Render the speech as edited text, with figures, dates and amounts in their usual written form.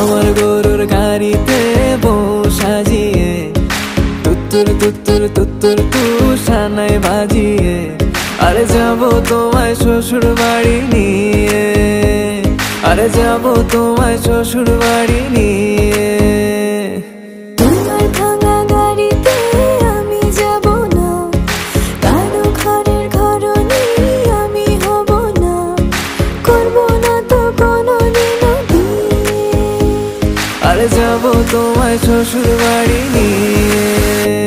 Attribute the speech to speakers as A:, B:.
A: আমার গরুর গাড়িতে বউ সাজিয়ে তুত্তুর তুত্তুর তুত্তুর তু সানাই বাজিয়ে আরে যাবো তোমায় শ্বশুর বাড়ি নিয়ে, আরে যাবো তোমায় শ্বশুর বাড়ি নিয়ে।
B: তোমার ভাঙা গাড়িতে আমি যাব না, কারো ঘরের ঘরনি আমি হব না, করব না তো কোনোদিনও বিয়ে।
A: আরে যাবো তোমায় শ্বশুর বাড়ি নিয়ে।